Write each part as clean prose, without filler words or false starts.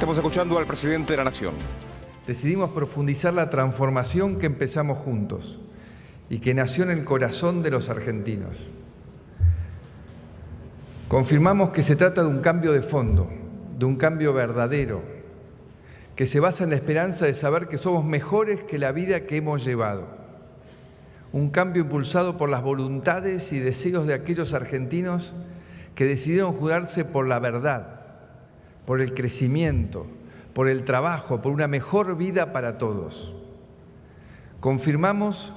Estamos escuchando al presidente de la Nación. Decidimos profundizar la transformación que empezamos juntos y que nació en el corazón de los argentinos. Confirmamos que se trata de un cambio de fondo, de un cambio verdadero, que se basa en la esperanza de saber que somos mejores que la vida que hemos llevado. Un cambio impulsado por las voluntades y deseos de aquellos argentinos que decidieron jugarse por la verdad, por el crecimiento, por el trabajo, por una mejor vida para todos. Confirmamos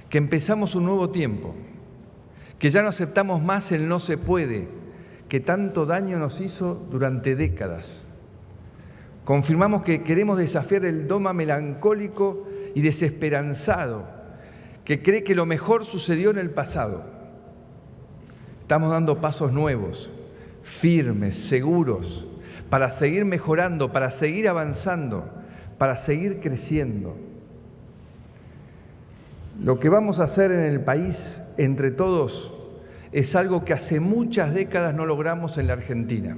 que empezamos un nuevo tiempo, que ya no aceptamos más el no se puede, que tanto daño nos hizo durante décadas. Confirmamos que queremos desafiar el dogma melancólico y desesperanzado, que cree que lo mejor sucedió en el pasado. Estamos dando pasos nuevos, firmes, seguros, para seguir mejorando, para seguir avanzando, para seguir creciendo. Lo que vamos a hacer en el país, entre todos, es algo que hace muchas décadas no logramos en la Argentina.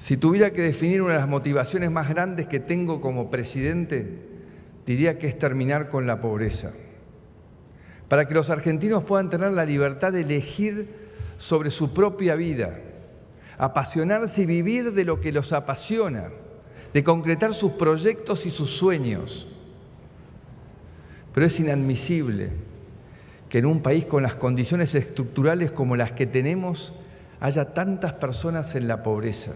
Si tuviera que definir una de las motivaciones más grandes que tengo como presidente, diría que es terminar con la pobreza. Para que los argentinos puedan tener la libertad de elegir sobre su propia vida, apasionarse y vivir de lo que los apasiona, de concretar sus proyectos y sus sueños. Pero es inadmisible que en un país con las condiciones estructurales como las que tenemos haya tantas personas en la pobreza.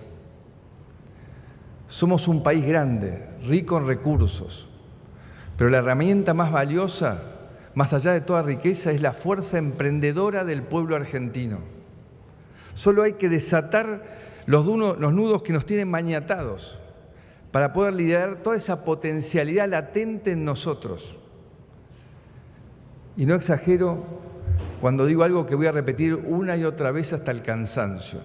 Somos un país grande, rico en recursos, pero la herramienta más valiosa, más allá de toda riqueza, es la fuerza emprendedora del pueblo argentino. Solo hay que desatar los nudos que nos tienen maniatados para poder liderar toda esa potencialidad latente en nosotros. Y no exagero cuando digo algo que voy a repetir una y otra vez hasta el cansancio.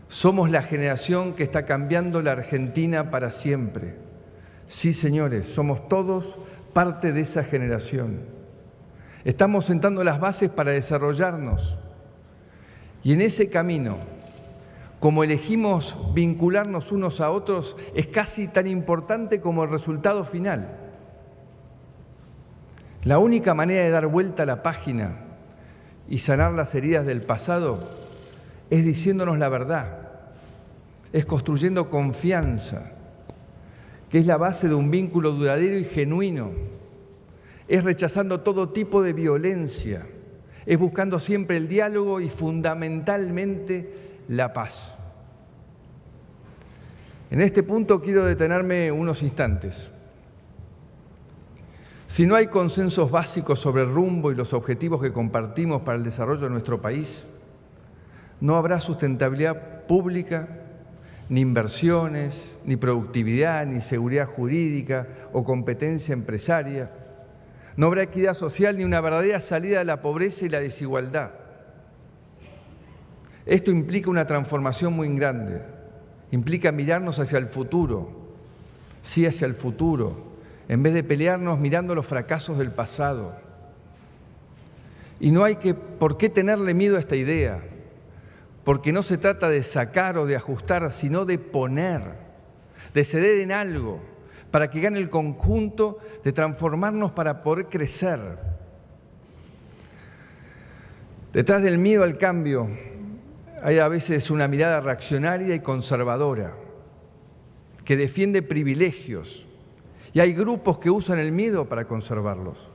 Somos la generación que está cambiando la Argentina para siempre. Sí, señores, somos todos parte de esa generación. Estamos sentando las bases para desarrollarnos. Y en ese camino, como elegimos vincularnos unos a otros, es casi tan importante como el resultado final. La única manera de dar vuelta a la página y sanar las heridas del pasado es diciéndonos la verdad, es construyendo confianza, que es la base de un vínculo duradero y genuino, es rechazando todo tipo de violencia, es buscando siempre el diálogo y fundamentalmente la paz. En este punto quiero detenerme unos instantes. Si no hay consensos básicos sobre el rumbo y los objetivos que compartimos para el desarrollo de nuestro país, no habrá sustentabilidad pública, ni inversiones, ni productividad, ni seguridad jurídica o competencia empresaria. No habrá equidad social ni una verdadera salida de la pobreza y la desigualdad. Esto implica una transformación muy grande. Implica mirarnos hacia el futuro, sí hacia el futuro, en vez de pelearnos mirando los fracasos del pasado. Y no hay por qué tenerle miedo a esta idea, porque no se trata de sacar o de ajustar, sino de poner, de ceder en algo, para que gane el conjunto, de transformarnos para poder crecer. Detrás del miedo al cambio hay a veces una mirada reaccionaria y conservadora, que defiende privilegios, y hay grupos que usan el miedo para conservarlos.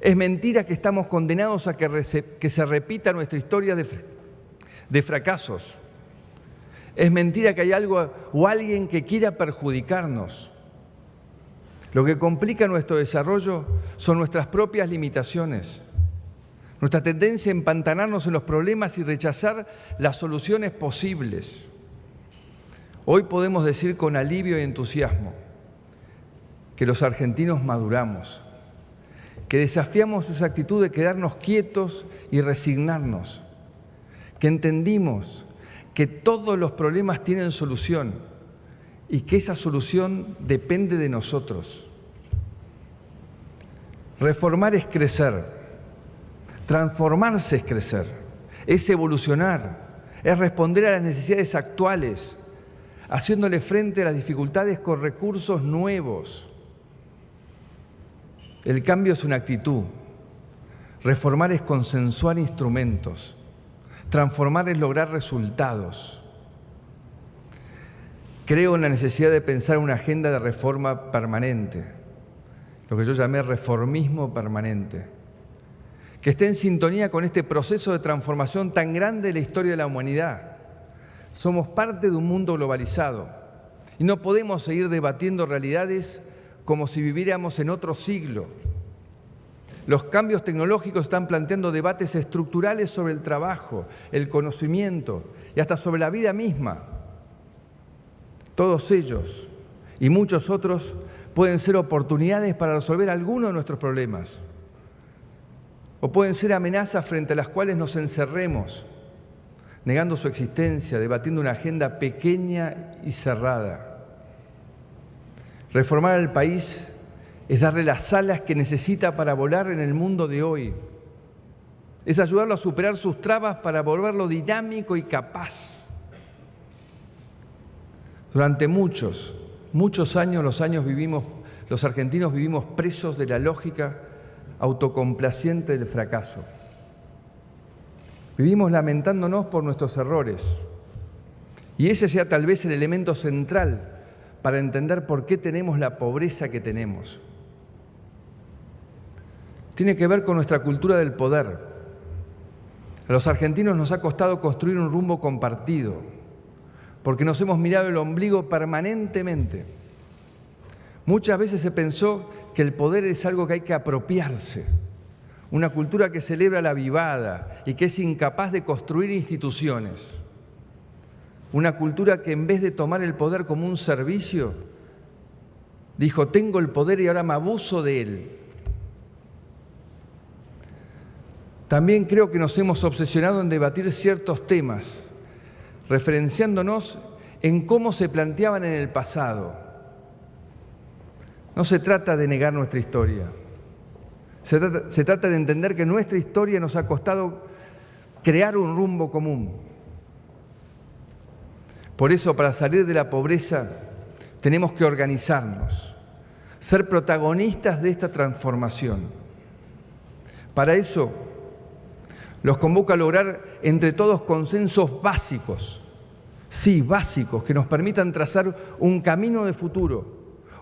Es mentira que estamos condenados a que se repita nuestra historia de fracasos. Es mentira que hay algo o alguien que quiera perjudicarnos. Lo que complica nuestro desarrollo son nuestras propias limitaciones, nuestra tendencia a empantanarnos en los problemas y rechazar las soluciones posibles. Hoy podemos decir con alivio y entusiasmo que los argentinos maduramos, que desafiamos esa actitud de quedarnos quietos y resignarnos, que entendimos que todos los problemas tienen solución y que esa solución depende de nosotros. Reformar es crecer, transformarse es crecer, es evolucionar, es responder a las necesidades actuales, haciéndole frente a las dificultades con recursos nuevos. El cambio es una actitud. Reformar es consensuar instrumentos. Transformar es lograr resultados. Creo en la necesidad de pensar una agenda de reforma permanente, lo que yo llamé reformismo permanente, que esté en sintonía con este proceso de transformación tan grande de la historia de la humanidad. Somos parte de un mundo globalizado y no podemos seguir debatiendo realidades como si viviéramos en otro siglo. Los cambios tecnológicos están planteando debates estructurales sobre el trabajo, el conocimiento y hasta sobre la vida misma. Todos ellos y muchos otros pueden ser oportunidades para resolver algunos de nuestros problemas, o pueden ser amenazas frente a las cuales nos encerremos, negando su existencia, debatiendo una agenda pequeña y cerrada. Reformar al país es darle las alas que necesita para volar en el mundo de hoy. Es ayudarlo a superar sus trabas para volverlo dinámico y capaz. Durante muchos años los argentinos vivimos presos de la lógica autocomplaciente del fracaso. Vivimos lamentándonos por nuestros errores. Y ese sea tal vez el elemento central para entender por qué tenemos la pobreza que tenemos. Tiene que ver con nuestra cultura del poder. A los argentinos nos ha costado construir un rumbo compartido, porque nos hemos mirado el ombligo permanentemente. Muchas veces se pensó que el poder es algo que hay que apropiarse, una cultura que celebra la vivada y que es incapaz de construir instituciones, una cultura que en vez de tomar el poder como un servicio, dijo: tengo el poder y ahora me abuso de él. También creo que nos hemos obsesionado en debatir ciertos temas, referenciándonos en cómo se planteaban en el pasado. No se trata de negar nuestra historia. Se trata de entender que nuestra historia nos ha costado crear un rumbo común. Por eso, para salir de la pobreza, tenemos que organizarnos, ser protagonistas de esta transformación. Para eso, los convoco a lograr entre todos consensos básicos, sí, básicos, que nos permitan trazar un camino de futuro,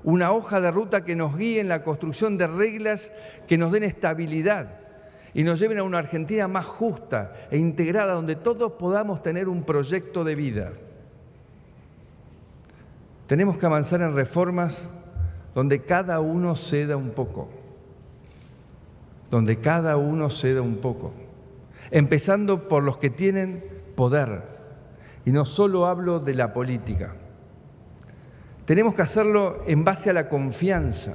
una hoja de ruta que nos guíe en la construcción de reglas que nos den estabilidad y nos lleven a una Argentina más justa e integrada, donde todos podamos tener un proyecto de vida. Tenemos que avanzar en reformas donde cada uno ceda un poco, empezando por los que tienen poder, y no solo hablo de la política. Tenemos que hacerlo en base a la confianza,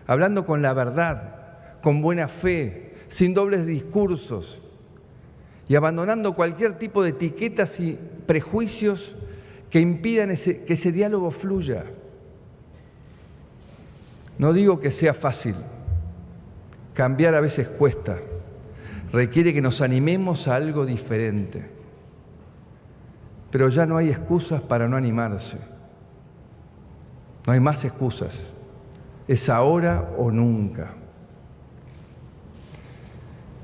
hablando con la verdad, con buena fe, sin dobles discursos y abandonando cualquier tipo de etiquetas y prejuicios que impidan que ese diálogo fluya. No digo que sea fácil, cambiar a veces cuesta, requiere que nos animemos a algo diferente, pero ya no hay excusas para no animarse. No hay más excusas. Es ahora o nunca.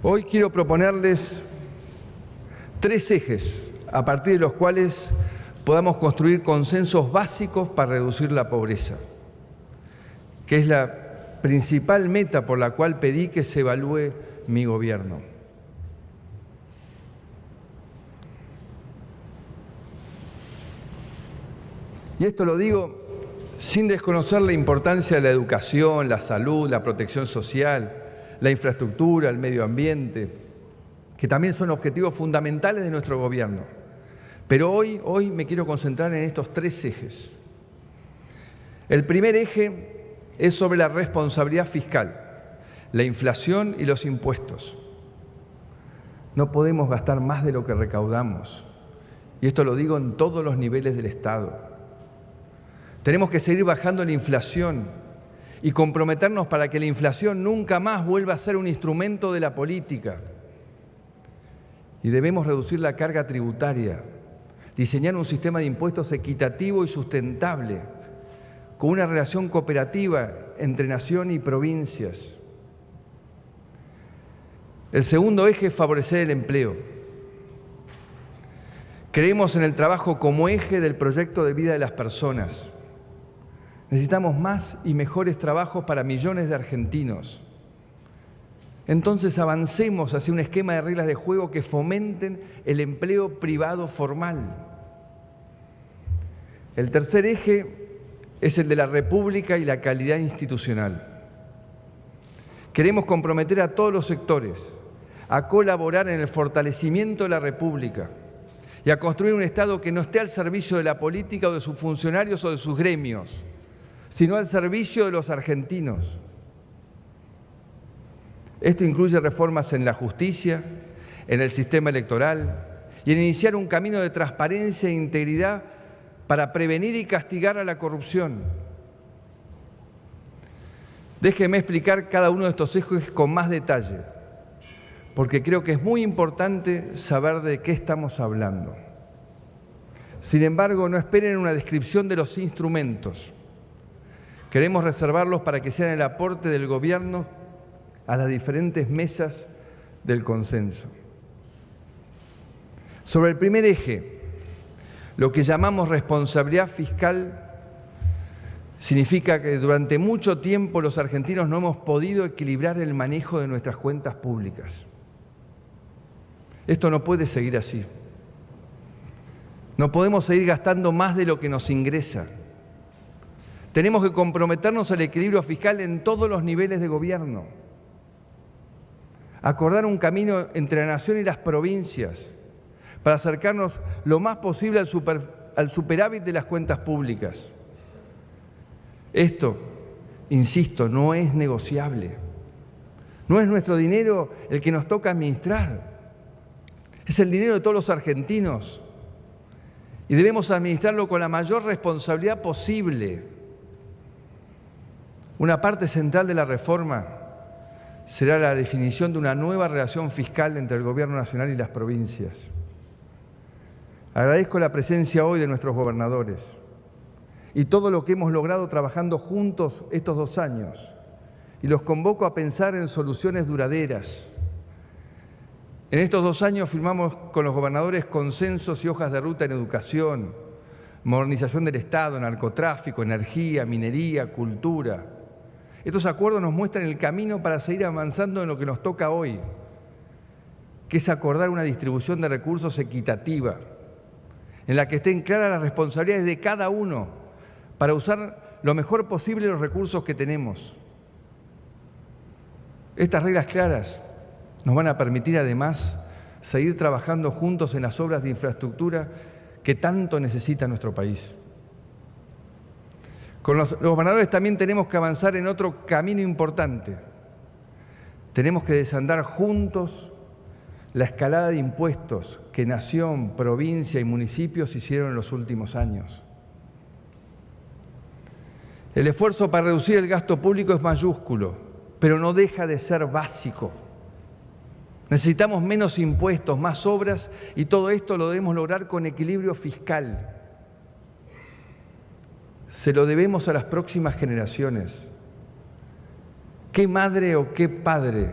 Hoy quiero proponerles 3 ejes a partir de los cuales podamos construir consensos básicos para reducir la pobreza, que es la principal meta por la cual pedí que se evalúe mi gobierno. Y esto lo digo sin desconocer la importancia de la educación, la salud, la protección social, la infraestructura, el medio ambiente, que también son objetivos fundamentales de nuestro gobierno. Pero hoy me quiero concentrar en estos 3 ejes. El primer eje es sobre la responsabilidad fiscal, la inflación y los impuestos. No podemos gastar más de lo que recaudamos. Y esto lo digo en todos los niveles del Estado. Tenemos que seguir bajando la inflación y comprometernos para que la inflación nunca más vuelva a ser un instrumento de la política. y debemos reducir la carga tributaria, diseñar un sistema de impuestos equitativo y sustentable, con una relación cooperativa entre nación y provincias. El segundo eje es favorecer el empleo. Creemos en el trabajo como eje del proyecto de vida de las personas. Necesitamos más y mejores trabajos para millones de argentinos. Entonces avancemos hacia un esquema de reglas de juego que fomenten el empleo privado formal. El tercer eje es el de la República y la calidad institucional. Queremos comprometer a todos los sectores a colaborar en el fortalecimiento de la República y a construir un Estado que no esté al servicio de la política o de sus funcionarios o de sus gremios, sino al servicio de los argentinos. Esto incluye reformas en la justicia, en el sistema electoral y en iniciar un camino de transparencia e integridad para prevenir y castigar a la corrupción. Déjeme explicar cada uno de estos ejes con más detalle, porque creo que es muy importante saber de qué estamos hablando. Sin embargo, no esperen una descripción de los instrumentos. Queremos reservarlos para que sean el aporte del Gobierno a las diferentes mesas del consenso. Sobre el primer eje, lo que llamamos responsabilidad fiscal significa que durante mucho tiempo los argentinos no hemos podido equilibrar el manejo de nuestras cuentas públicas. Esto no puede seguir así. No podemos seguir gastando más de lo que nos ingresa. Tenemos que comprometernos al equilibrio fiscal en todos los niveles de gobierno. Acordar un camino entre la nación y las provincias para acercarnos lo más posible al superávit de las cuentas públicas. Esto, insisto, no es negociable. No es nuestro dinero el que nos toca administrar. Es el dinero de todos los argentinos. Y debemos administrarlo con la mayor responsabilidad posible. Una parte central de la reforma será la definición de una nueva relación fiscal entre el Gobierno Nacional y las provincias. Agradezco la presencia hoy de nuestros gobernadores y todo lo que hemos logrado trabajando juntos estos 2 años, y los convoco a pensar en soluciones duraderas. En estos 2 años firmamos con los gobernadores consensos y hojas de ruta en educación, modernización del Estado, narcotráfico, energía, minería, cultura. Estos acuerdos nos muestran el camino para seguir avanzando en lo que nos toca hoy, que es acordar una distribución de recursos equitativa, en la que estén claras las responsabilidades de cada uno para usar lo mejor posible los recursos que tenemos. Estas reglas claras nos van a permitir además seguir trabajando juntos en las obras de infraestructura que tanto necesita nuestro país. Con los gobernadores también tenemos que avanzar en otro camino importante. Tenemos que desandar juntos la escalada de impuestos que nación, provincia y municipios hicieron en los últimos años. El esfuerzo para reducir el gasto público es mayúsculo, pero no deja de ser básico. Necesitamos menos impuestos, más obras, y todo esto lo debemos lograr con equilibrio fiscal. Se lo debemos a las próximas generaciones. ¿Qué madre o qué padre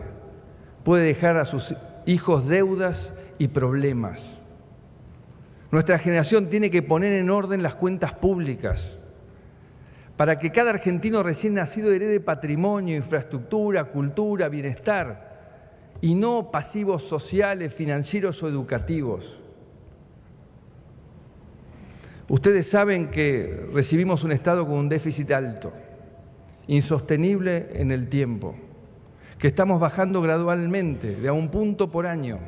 puede dejar a sus hijos deudas y problemas? Nuestra generación tiene que poner en orden las cuentas públicas para que cada argentino recién nacido herede patrimonio, infraestructura, cultura, bienestar, y no pasivos sociales, financieros o educativos. Ustedes saben que recibimos un Estado con un déficit alto, insostenible en el tiempo, que estamos bajando gradualmente, de a 1 punto por año,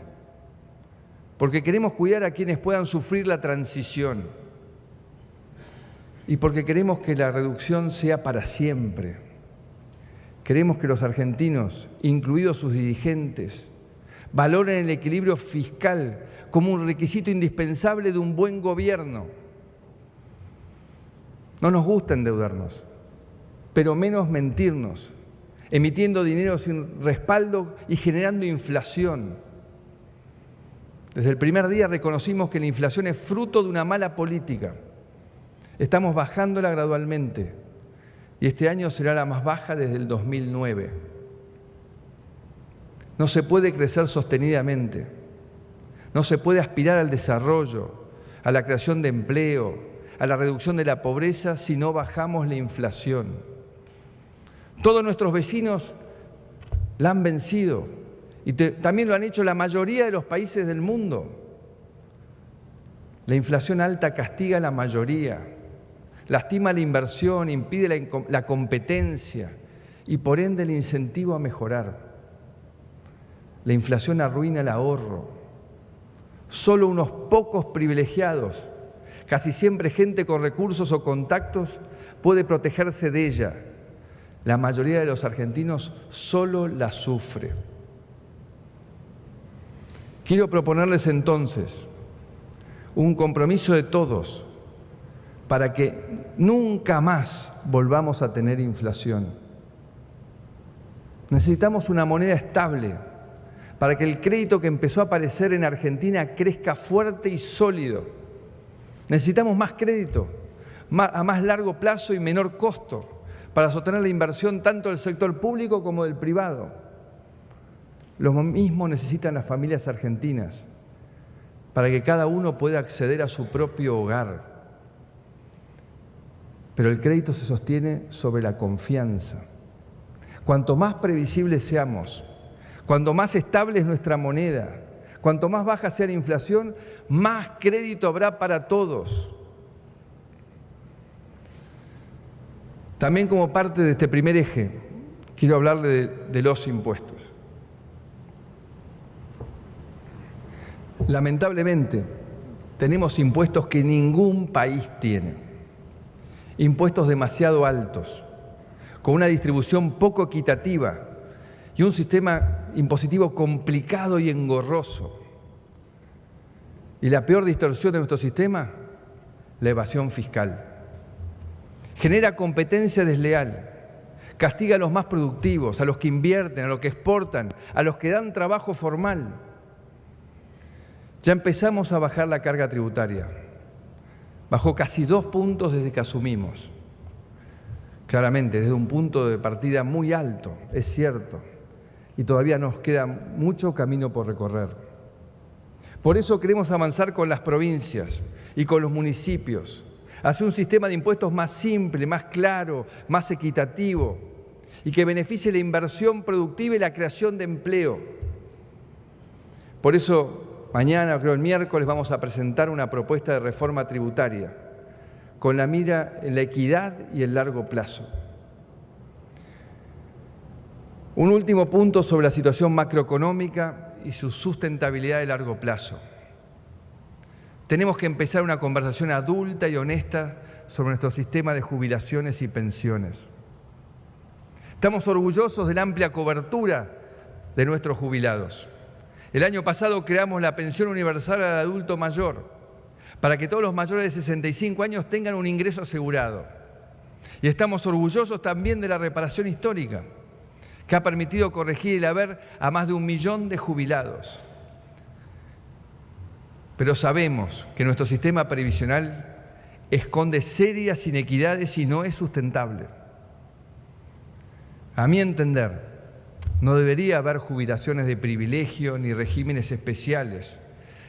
porque queremos cuidar a quienes puedan sufrir la transición y porque queremos que la reducción sea para siempre. Queremos que los argentinos, incluidos sus dirigentes, valoren el equilibrio fiscal como un requisito indispensable de un buen gobierno. No nos gusta endeudarnos, pero menos mentirnos, emitiendo dinero sin respaldo y generando inflación. Desde el primer día reconocimos que la inflación es fruto de una mala política. Estamos bajándola gradualmente y este año será la más baja desde el 2009. No se puede crecer sostenidamente, no se puede aspirar al desarrollo, a la creación de empleo, a la reducción de la pobreza si no bajamos la inflación. Todos nuestros vecinos la han vencido y también lo han hecho la mayoría de los países del mundo. La inflación alta castiga a la mayoría, lastima la inversión, impide la competencia y por ende el incentivo a mejorar. La inflación arruina el ahorro. Solo unos pocos privilegiados, casi siempre gente con recursos o contactos, puede protegerse de ella. La mayoría de los argentinos solo la sufre. Quiero proponerles entonces un compromiso de todos para que nunca más volvamos a tener inflación. Necesitamos una moneda estable para que el crédito que empezó a aparecer en Argentina crezca fuerte y sólido. Necesitamos más crédito, a más largo plazo y menor costo, para sostener la inversión tanto del sector público como del privado. Lo mismo necesitan las familias argentinas, para que cada uno pueda acceder a su propio hogar. Pero el crédito se sostiene sobre la confianza. Cuanto más previsibles seamos, cuanto más estable es nuestra moneda, cuanto más baja sea la inflación, más crédito habrá para todos. También como parte de este primer eje, quiero hablarle de los impuestos. Lamentablemente, tenemos impuestos que ningún país tiene. Impuestos demasiado altos, con una distribución poco equitativa y un sistema impositivo complicado y engorroso. Y la peor distorsión de nuestro sistema, la evasión fiscal. Genera competencia desleal, castiga a los más productivos, a los que invierten, a los que exportan, a los que dan trabajo formal. Ya empezamos a bajar la carga tributaria. Bajó casi 2 puntos desde que asumimos. Claramente, desde un punto de partida muy alto, es cierto. Y todavía nos queda mucho camino por recorrer. Por eso queremos avanzar con las provincias y con los municipios, hacia un sistema de impuestos más simple, más claro, más equitativo y que beneficie la inversión productiva y la creación de empleo. Por eso, mañana, creo el miércoles, vamos a presentar una propuesta de reforma tributaria con la mira en la equidad y el largo plazo. Un último punto sobre la situación macroeconómica y su sustentabilidad de largo plazo. Tenemos que empezar una conversación adulta y honesta sobre nuestro sistema de jubilaciones y pensiones. Estamos orgullosos de la amplia cobertura de nuestros jubilados. El año pasado creamos la pensión universal al adulto mayor para que todos los mayores de 65 años tengan un ingreso asegurado. Y estamos orgullosos también de la reparación histórica, que ha permitido corregir el haber a más de 1 millón de jubilados. Pero sabemos que nuestro sistema previsional esconde serias inequidades y no es sustentable. A mi entender, no debería haber jubilaciones de privilegio ni regímenes especiales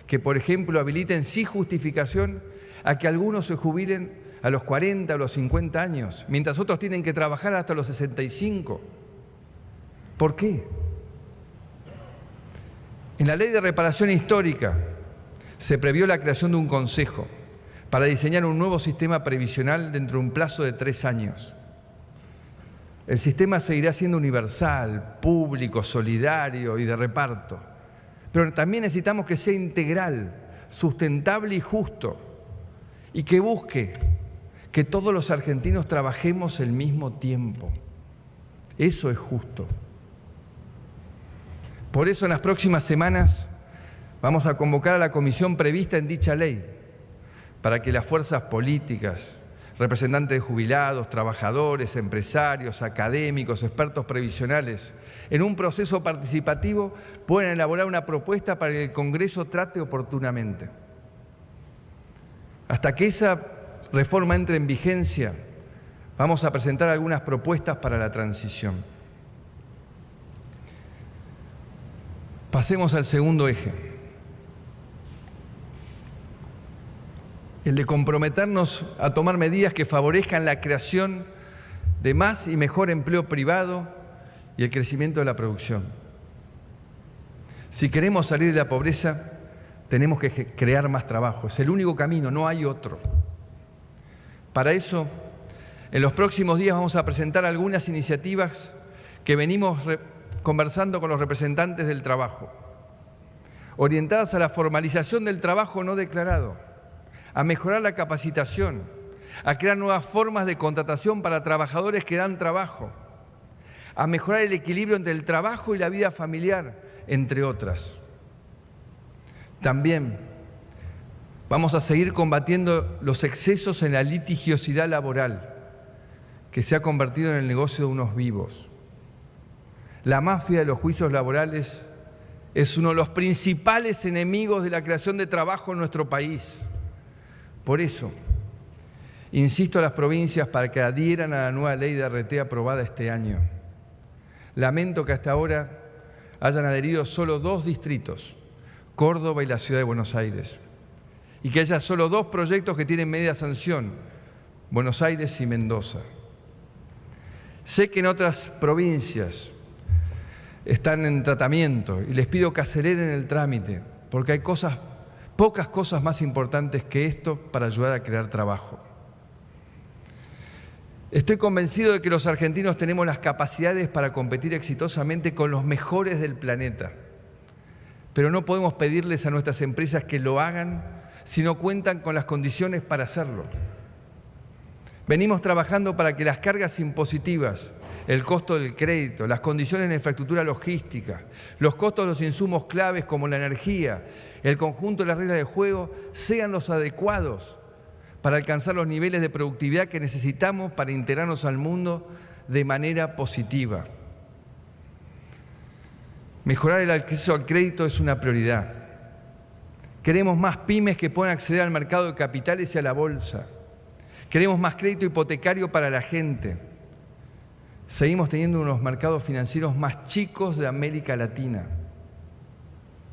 que, por ejemplo, habiliten sin justificación a que algunos se jubilen a los 40 o los 50 años, mientras otros tienen que trabajar hasta los 65. ¿Por qué? En la Ley de Reparación Histórica se previó la creación de un consejo para diseñar un nuevo sistema previsional dentro de un plazo de 3 años. El sistema seguirá siendo universal, público, solidario y de reparto, pero también necesitamos que sea integral, sustentable y justo, y que busque que todos los argentinos trabajemos al mismo tiempo. Eso es justo. Por eso en las próximas semanas vamos a convocar a la comisión prevista en dicha ley para que las fuerzas políticas, representantes de jubilados, trabajadores, empresarios, académicos, expertos previsionales, en un proceso participativo pueden elaborar una propuesta para que el Congreso trate oportunamente. Hasta que esa reforma entre en vigencia, vamos a presentar algunas propuestas para la transición. Pasemos al segundo eje, el de comprometernos a tomar medidas que favorezcan la creación de más y mejor empleo privado y el crecimiento de la producción. Si queremos salir de la pobreza, tenemos que crear más trabajo. Es el único camino, no hay otro. Para eso, en los próximos días vamos a presentar algunas iniciativas que venimos conversando con los representantes del trabajo, orientadas a la formalización del trabajo no declarado, a mejorar la capacitación, a crear nuevas formas de contratación para trabajadores que dan trabajo, a mejorar el equilibrio entre el trabajo y la vida familiar, entre otras. También vamos a seguir combatiendo los excesos en la litigiosidad laboral, que se ha convertido en el negocio de unos vivos. La mafia de los juicios laborales es uno de los principales enemigos de la creación de trabajo en nuestro país. Por eso, insisto a las provincias para que adhieran a la nueva ley de RT aprobada este año. Lamento que hasta ahora hayan adherido solo 2 distritos, Córdoba y la Ciudad de Buenos Aires, y que haya solo 2 proyectos que tienen media sanción, Buenos Aires y Mendoza. Sé que en otras provincias están en tratamiento y les pido que aceleren el trámite, porque hay pocas cosas más importantes que esto para ayudar a crear trabajo. Estoy convencido de que los argentinos tenemos las capacidades para competir exitosamente con los mejores del planeta, pero no podemos pedirles a nuestras empresas que lo hagan si no cuentan con las condiciones para hacerlo. Venimos trabajando para que las cargas impositivas, el costo del crédito, las condiciones de infraestructura logística, los costos de los insumos claves como la energía, el conjunto de las reglas de juego sean los adecuados para alcanzar los niveles de productividad que necesitamos para integrarnos al mundo de manera positiva. Mejorar el acceso al crédito es una prioridad. Queremos más pymes que puedan acceder al mercado de capitales y a la bolsa. Queremos más crédito hipotecario para la gente. Seguimos teniendo uno de los mercados financieros más chicos de América Latina.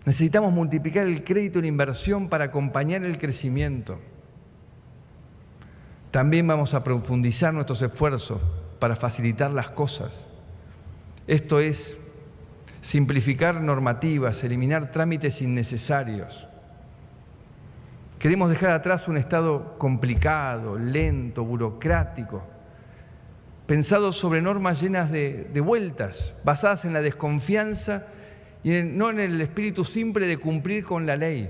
Necesitamos multiplicar el crédito y la inversión para acompañar el crecimiento. También vamos a profundizar nuestros esfuerzos para facilitar las cosas. Esto es simplificar normativas, eliminar trámites innecesarios. Queremos dejar atrás un Estado complicado, lento, burocrático, pensado sobre normas llenas de vueltas, basadas en la desconfianza y no en el espíritu simple de cumplir con la ley.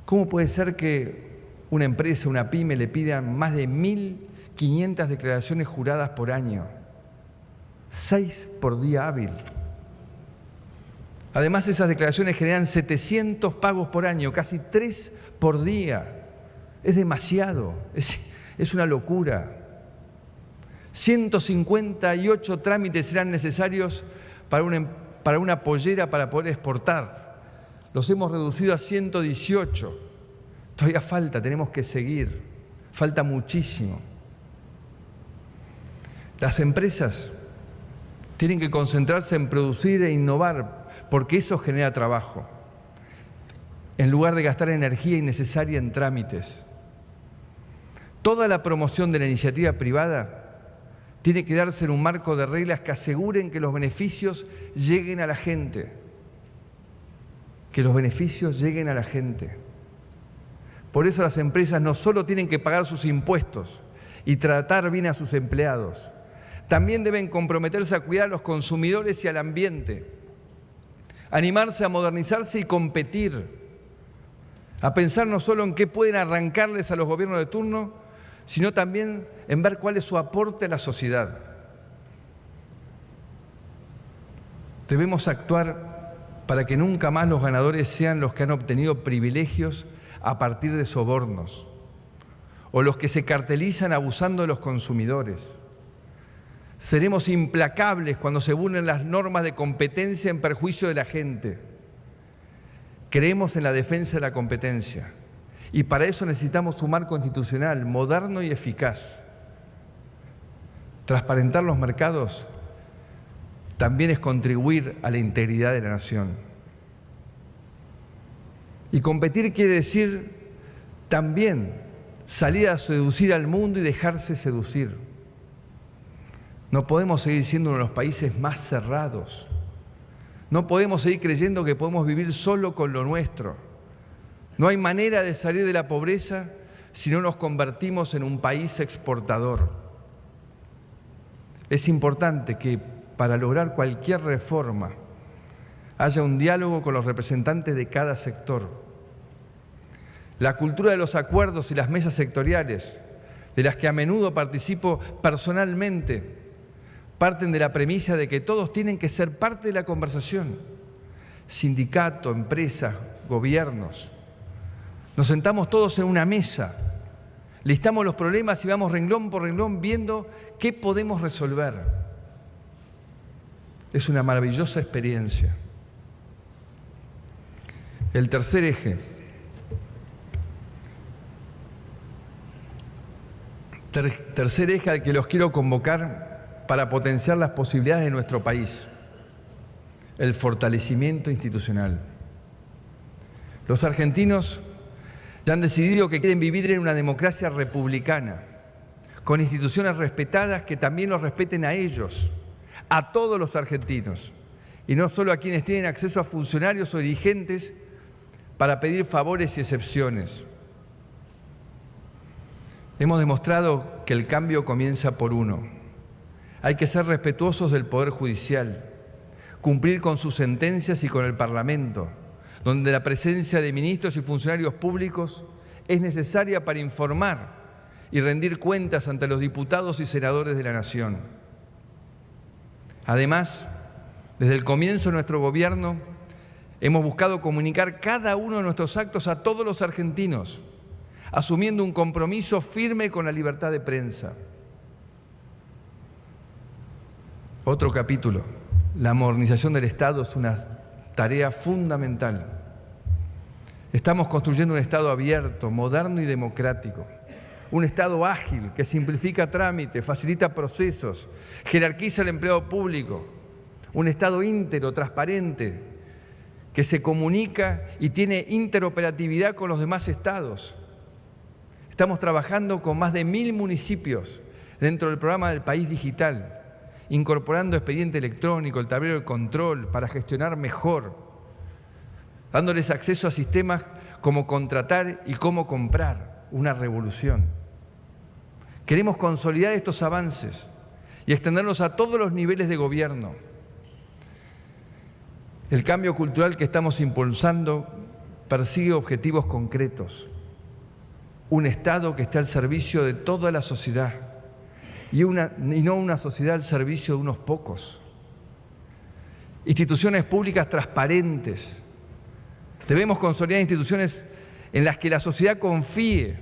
¿Cómo puede ser que una empresa, una pyme, le pidan más de 1.500 declaraciones juradas por año? 6 por día hábil. Además, esas declaraciones generan 700 pagos por año, casi 3 por día. Es demasiado, es una locura. 158 trámites serán necesarios para una pollera para poder exportar. Los hemos reducido a 118. Todavía falta, tenemos que seguir. Falta muchísimo. Las empresas tienen que concentrarse en producir e innovar, porque eso genera trabajo, en lugar de gastar energía innecesaria en trámites. Toda la promoción de la iniciativa privada tiene que darse en un marco de reglas que aseguren que los beneficios lleguen a la gente. Que los beneficios lleguen a la gente. Por eso las empresas no solo tienen que pagar sus impuestos y tratar bien a sus empleados, también deben comprometerse a cuidar a los consumidores y al ambiente, animarse a modernizarse y competir, a pensar no solo en qué pueden arrancarles a los gobiernos de turno, sino también en ver cuál es su aporte a la sociedad. Debemos actuar para que nunca más los ganadores sean los que han obtenido privilegios a partir de sobornos o los que se cartelizan abusando de los consumidores. Seremos implacables cuando se vulneren las normas de competencia en perjuicio de la gente. Creemos en la defensa de la competencia y para eso necesitamos un marco institucional moderno y eficaz. Transparentar los mercados también es contribuir a la integridad de la nación. Y competir quiere decir también salir a seducir al mundo y dejarse seducir. No podemos seguir siendo uno de los países más cerrados. No podemos seguir creyendo que podemos vivir solo con lo nuestro. No hay manera de salir de la pobreza si no nos convertimos en un país exportador. Es importante que para lograr cualquier reforma haya un diálogo con los representantes de cada sector. La cultura de los acuerdos y las mesas sectoriales, de las que a menudo participo personalmente, parten de la premisa de que todos tienen que ser parte de la conversación. Sindicato, empresas, gobiernos. Nos sentamos todos en una mesa, listamos los problemas y vamos renglón por renglón viendo qué podemos resolver. Es una maravillosa experiencia. El tercer eje. Tercer eje al que los quiero convocar para potenciar las posibilidades de nuestro país, el fortalecimiento institucional. Los argentinos ya han decidido que quieren vivir en una democracia republicana, con instituciones respetadas que también los respeten a ellos, a todos los argentinos, y no solo a quienes tienen acceso a funcionarios o dirigentes para pedir favores y excepciones. Hemos demostrado que el cambio comienza por uno. Hay que ser respetuosos del Poder Judicial, cumplir con sus sentencias y con el Parlamento, donde la presencia de ministros y funcionarios públicos es necesaria para informar y rendir cuentas ante los diputados y senadores de la Nación. Además, desde el comienzo de nuestro gobierno, hemos buscado comunicar cada uno de nuestros actos a todos los argentinos, asumiendo un compromiso firme con la libertad de prensa. Otro capítulo, la modernización del Estado es una tarea fundamental. Estamos construyendo un Estado abierto, moderno y democrático. Un Estado ágil que simplifica trámites, facilita procesos, jerarquiza el empleo público. Un Estado íntegro, transparente, que se comunica y tiene interoperatividad con los demás estados. Estamos trabajando con más de 1000 municipios dentro del programa del País Digital, incorporando expediente electrónico, el tablero de control para gestionar mejor, dándoles acceso a sistemas como contratar y cómo comprar, una revolución. Queremos consolidar estos avances y extenderlos a todos los niveles de gobierno. El cambio cultural que estamos impulsando persigue objetivos concretos. Un Estado que esté al servicio de toda la sociedad y no una sociedad al servicio de unos pocos. Instituciones públicas transparentes. Debemos consolidar instituciones en las que la sociedad confíe,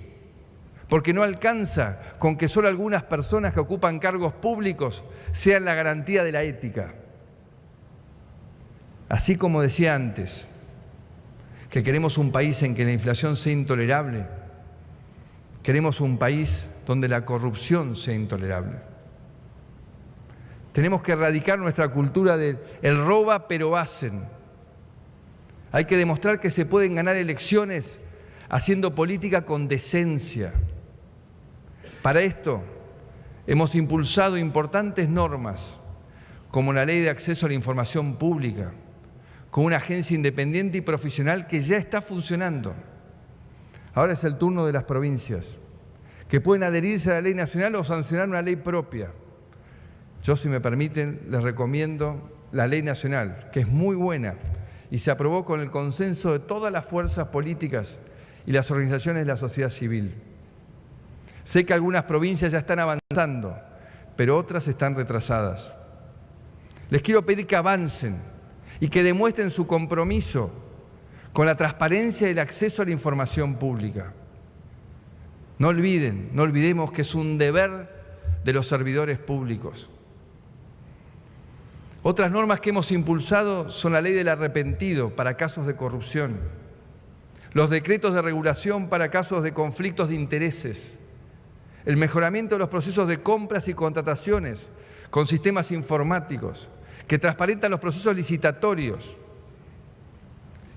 porque no alcanza con que solo algunas personas que ocupan cargos públicos sean la garantía de la ética. Así como decía antes, que queremos un país en que la inflación sea intolerable, queremos un país donde la corrupción sea intolerable. Tenemos que erradicar nuestra cultura de el roba pero hacen. Hay que demostrar que se pueden ganar elecciones haciendo política con decencia. Para esto hemos impulsado importantes normas, como la Ley de Acceso a la Información Pública, con una agencia independiente y profesional que ya está funcionando. Ahora es el turno de las provincias, que pueden adherirse a la ley nacional o sancionar una ley propia. Yo, si me permiten, les recomiendo la ley nacional, que es muy buena y se aprobó con el consenso de todas las fuerzas políticas y las organizaciones de la sociedad civil. Sé que algunas provincias ya están avanzando, pero otras están retrasadas. Les quiero pedir que avancen y que demuestren su compromiso con la transparencia y el acceso a la información pública. No olvidemos que es un deber de los servidores públicos. Otras normas que hemos impulsado son la ley del arrepentido para casos de corrupción, los decretos de regulación para casos de conflictos de intereses, el mejoramiento de los procesos de compras y contrataciones con sistemas informáticos que transparentan los procesos licitatorios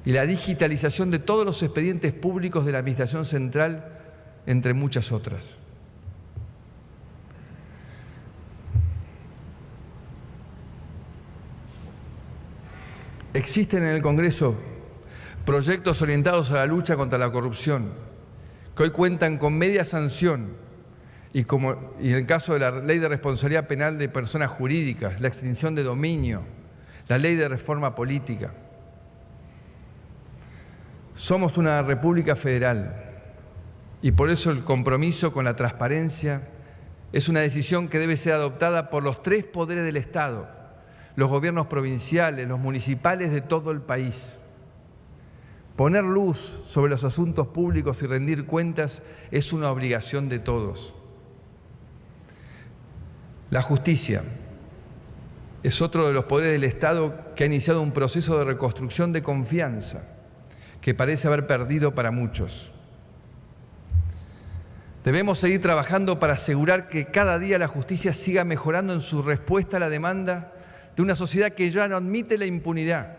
y la digitalización de todos los expedientes públicos de la Administración Central, entre muchas otras. Existen en el Congreso proyectos orientados a la lucha contra la corrupción, que hoy cuentan con media sanción y en el caso de la Ley de Responsabilidad Penal de Personas Jurídicas, la extinción de dominio, la Ley de Reforma Política. Somos una república federal y por eso el compromiso con la transparencia es una decisión que debe ser adoptada por los 3 poderes del Estado, los gobiernos provinciales, los municipales de todo el país. Poner luz sobre los asuntos públicos y rendir cuentas es una obligación de todos. La justicia es otro de los poderes del Estado que ha iniciado un proceso de reconstrucción de confianza que parece haber perdido para muchos. Debemos seguir trabajando para asegurar que cada día la justicia siga mejorando en su respuesta a la demanda de una sociedad que ya no admite la impunidad,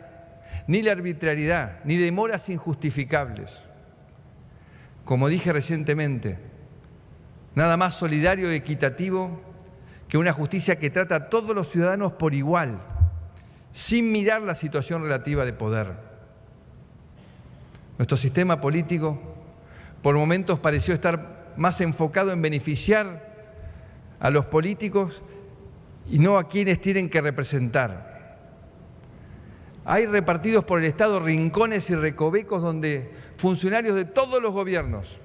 ni la arbitrariedad, ni demoras injustificables. Como dije recientemente, nada más solidario y equitativo que una justicia que trata a todos los ciudadanos por igual, sin mirar la situación relativa de poder. Nuestro sistema político, por momentos, pareció estar más enfocado en beneficiar a los políticos y no a quienes tienen que representar. Hay repartidos por el Estado rincones y recovecos donde funcionarios de todos los gobiernos,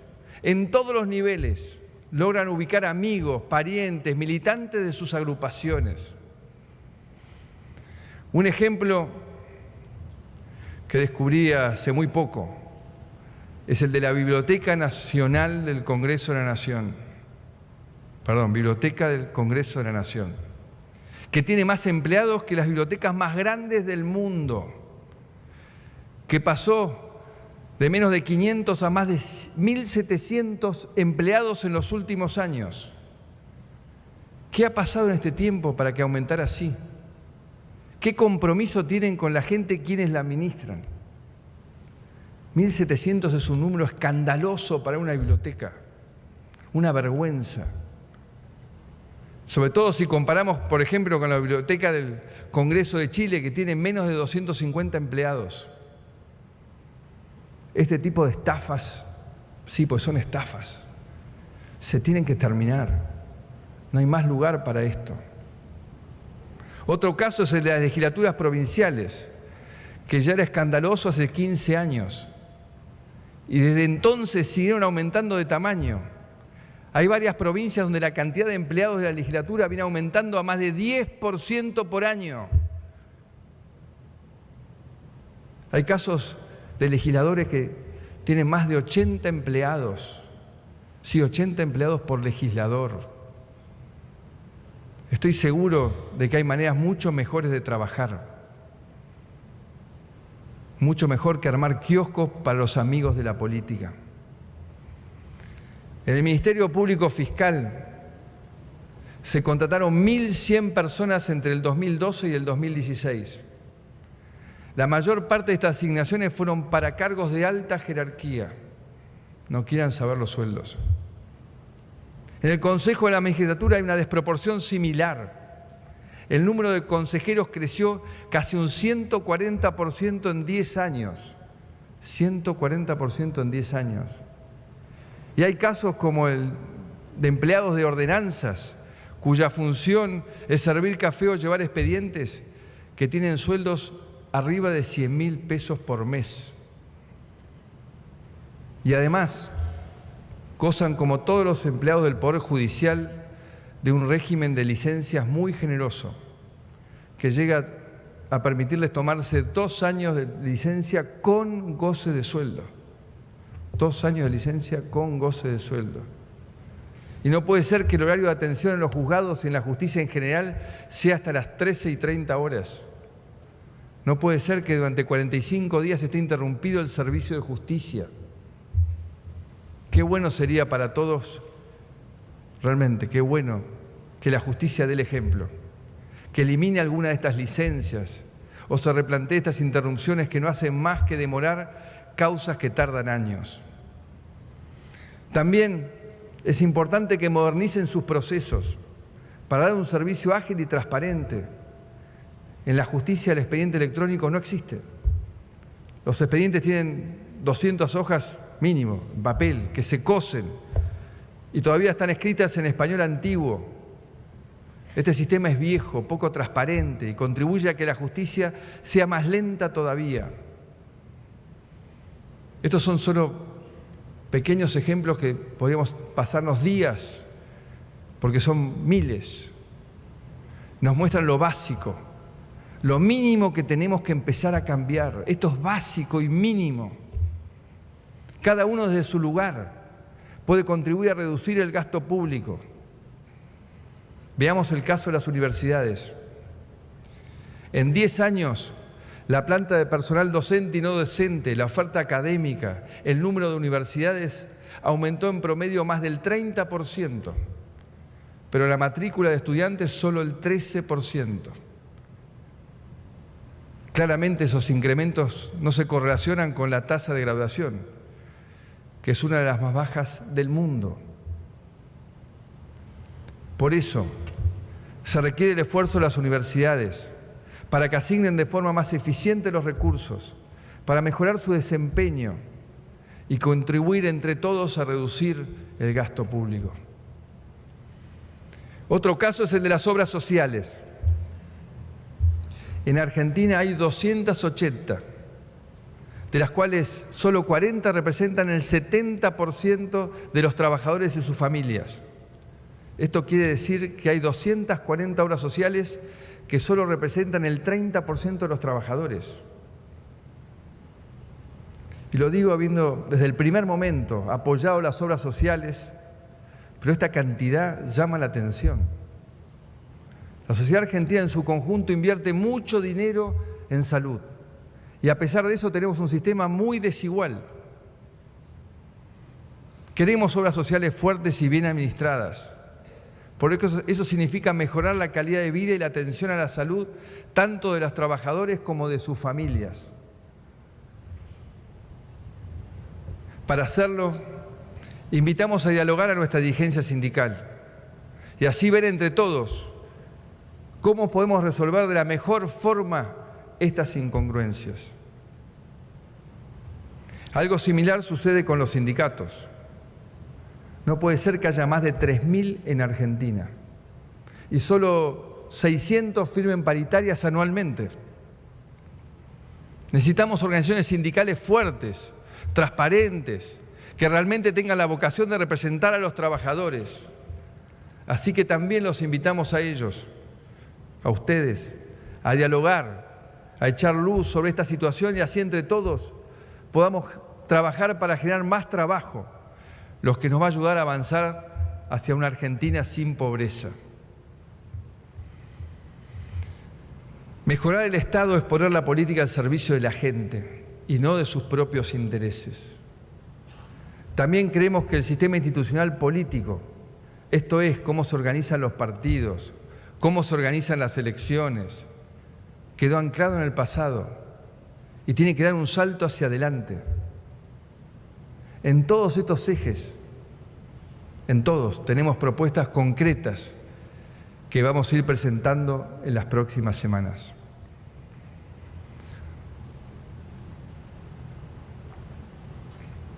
en todos los niveles, logran ubicar amigos, parientes, militantes de sus agrupaciones. Un ejemplo que descubrí hace muy poco es el de la Biblioteca Nacional del Congreso de la Nación. Biblioteca del Congreso de la Nación, que tiene más empleados que las bibliotecas más grandes del mundo, que pasó de menos de 500 a más de 1.700 empleados en los últimos años. ¿Qué ha pasado en este tiempo para que aumentara así? ¿Qué compromiso tienen con la gente quienes la administran? 1.700 es un número escandaloso para una biblioteca, una vergüenza. Sobre todo si comparamos, por ejemplo, con la Biblioteca del Congreso de Chile, que tiene menos de 250 empleados. Este tipo de estafas, sí, pues son estafas, se tienen que terminar. No hay más lugar para esto. Otro caso es el de las legislaturas provinciales, que ya era escandaloso hace 15 años. Y desde entonces siguieron aumentando de tamaño. Hay varias provincias donde la cantidad de empleados de la legislatura viene aumentando a más de 10% por año. Hay casos de legisladores que tienen más de 80 empleados. Sí, 80 empleados por legislador. Estoy seguro de que hay maneras mucho mejores de trabajar. Mucho mejor que armar kioscos para los amigos de la política. En el Ministerio Público Fiscal se contrataron 1.100 personas entre el 2012 y el 2016. La mayor parte de estas asignaciones fueron para cargos de alta jerarquía. No quieran saber los sueldos. En el Consejo de la Magistratura hay una desproporción similar. El número de consejeros creció casi un 140% en 10 años. 140% en 10 años. Y hay casos como el de empleados de ordenanzas, cuya función es servir café o llevar expedientes, que tienen sueldos arriba de 100.000 pesos por mes. Y además, gozan como todos los empleados del Poder Judicial de un régimen de licencias muy generoso, que llega a permitirles tomarse 2 años de licencia con goce de sueldo. 2 años de licencia con goce de sueldo. Y no puede ser que el horario de atención en los juzgados y en la justicia en general sea hasta las 13:30 horas. No puede ser que durante 45 días esté interrumpido el servicio de justicia. Qué bueno sería para todos, realmente, qué bueno que la justicia dé el ejemplo, que elimine alguna de estas licencias o se replantee estas interrupciones que no hacen más que demorar causas que tardan años. También es importante que modernicen sus procesos para dar un servicio ágil y transparente. En la justicia el expediente electrónico no existe. Los expedientes tienen 200 hojas mínimo, en papel, que se cosen y todavía están escritas en español antiguo. Este sistema es viejo, poco transparente y contribuye a que la justicia sea más lenta todavía. Estos son solo pequeños ejemplos que podríamos pasarnos días, porque son miles. Nos muestran lo básico, lo mínimo que tenemos que empezar a cambiar. Esto es básico y mínimo. Cada uno desde su lugar puede contribuir a reducir el gasto público. Veamos el caso de las universidades. En 10 años, la planta de personal docente y no docente, la oferta académica, el número de universidades aumentó en promedio más del 30%, pero la matrícula de estudiantes solo el 13%. Claramente esos incrementos no se correlacionan con la tasa de graduación, que es una de las más bajas del mundo. Por eso, se requiere el esfuerzo de las universidades para que asignen de forma más eficiente los recursos, para mejorar su desempeño y contribuir entre todos a reducir el gasto público. Otro caso es el de las obras sociales. En Argentina hay 280, de las cuales solo 40 representan el 70% de los trabajadores y sus familias. Esto quiere decir que hay 240 obras sociales que solo representan el 30% de los trabajadores. Y lo digo habiendo desde el primer momento apoyado las obras sociales, pero esta cantidad llama la atención. La sociedad argentina en su conjunto invierte mucho dinero en salud y a pesar de eso tenemos un sistema muy desigual. Queremos obras sociales fuertes y bien administradas. Por eso significa mejorar la calidad de vida y la atención a la salud tanto de los trabajadores como de sus familias. Para hacerlo, invitamos a dialogar a nuestra dirigencia sindical y así ver entre todos cómo podemos resolver de la mejor forma estas incongruencias. Algo similar sucede con los sindicatos. No puede ser que haya más de 3.000 en Argentina y solo 600 firmen paritarias anualmente. Necesitamos organizaciones sindicales fuertes, transparentes, que realmente tengan la vocación de representar a los trabajadores. Así que también los invitamos a ellos, a ustedes, a dialogar, a echar luz sobre esta situación y así entre todos podamos trabajar para generar más trabajo, los que nos va a ayudar a avanzar hacia una Argentina sin pobreza. Mejorar el Estado es poner la política al servicio de la gente y no de sus propios intereses. También creemos que el sistema institucional político, esto es, cómo se organizan los partidos, cómo se organizan las elecciones, quedó anclado en el pasado y tiene que dar un salto hacia adelante. En todos estos ejes, en todos, tenemos propuestas concretas que vamos a ir presentando en las próximas semanas.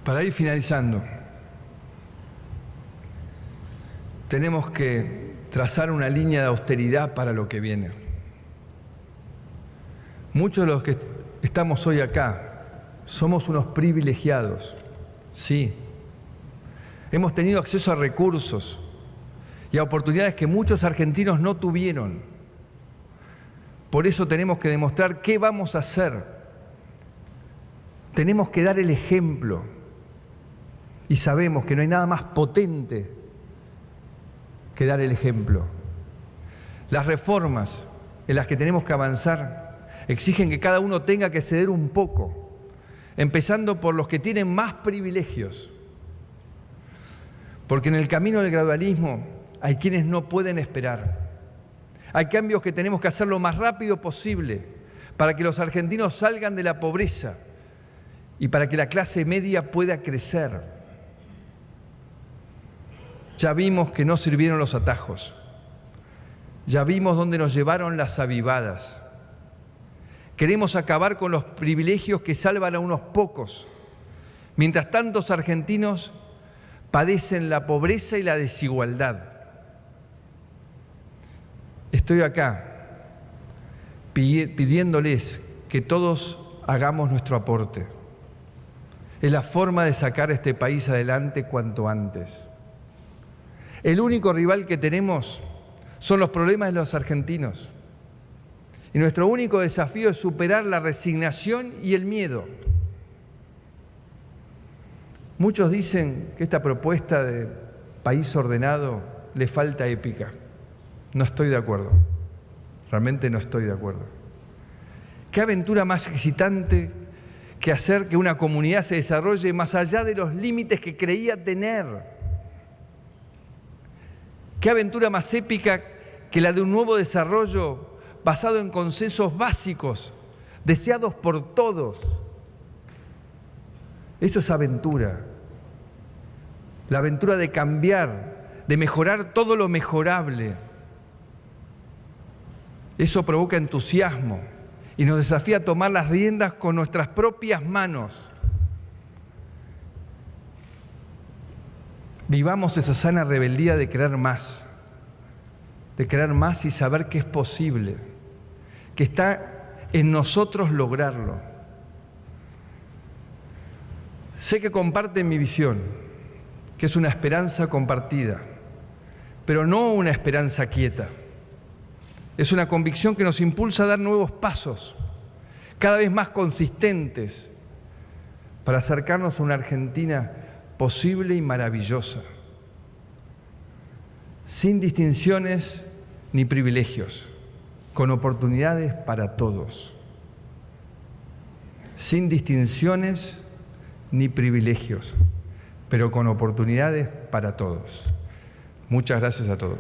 Para ir finalizando, tenemos que trazar una línea de austeridad para lo que viene. Muchos de los que estamos hoy acá somos unos privilegiados. Sí, hemos tenido acceso a recursos y a oportunidades que muchos argentinos no tuvieron. Por eso tenemos que demostrar qué vamos a hacer. Tenemos que dar el ejemplo y sabemos que no hay nada más potente que dar el ejemplo. Las reformas en las que tenemos que avanzar exigen que cada uno tenga que ceder un poco, empezando por los que tienen más privilegios. Porque en el camino del gradualismo hay quienes no pueden esperar. Hay cambios que tenemos que hacer lo más rápido posible para que los argentinos salgan de la pobreza y para que la clase media pueda crecer. Ya vimos que no sirvieron los atajos. Ya vimos dónde nos llevaron las avivadas. Queremos acabar con los privilegios que salvan a unos pocos, mientras tantos argentinos padecen la pobreza y la desigualdad. Estoy acá pidiéndoles que todos hagamos nuestro aporte. Es la forma de sacar a este país adelante cuanto antes. El único rival que tenemos son los problemas de los argentinos. Y nuestro único desafío es superar la resignación y el miedo. Muchos dicen que esta propuesta de país ordenado le falta épica. No estoy de acuerdo. Realmente no estoy de acuerdo. ¿Qué aventura más excitante que hacer que una comunidad se desarrolle más allá de los límites que creía tener? ¿Qué aventura más épica que la de un nuevo desarrollo basado en consensos básicos, deseados por todos? Eso es aventura. La aventura de cambiar, de mejorar todo lo mejorable. Eso provoca entusiasmo y nos desafía a tomar las riendas con nuestras propias manos. Vivamos esa sana rebeldía de querer más y saber que es posible, que está en nosotros lograrlo. Sé que comparten mi visión, que es una esperanza compartida, pero no una esperanza quieta. Es una convicción que nos impulsa a dar nuevos pasos, cada vez más consistentes, para acercarnos a una Argentina posible y maravillosa, sin distinciones ni privilegios, con oportunidades para todos. Sin distinciones ni privilegios, pero con oportunidades para todos. Muchas gracias a todos.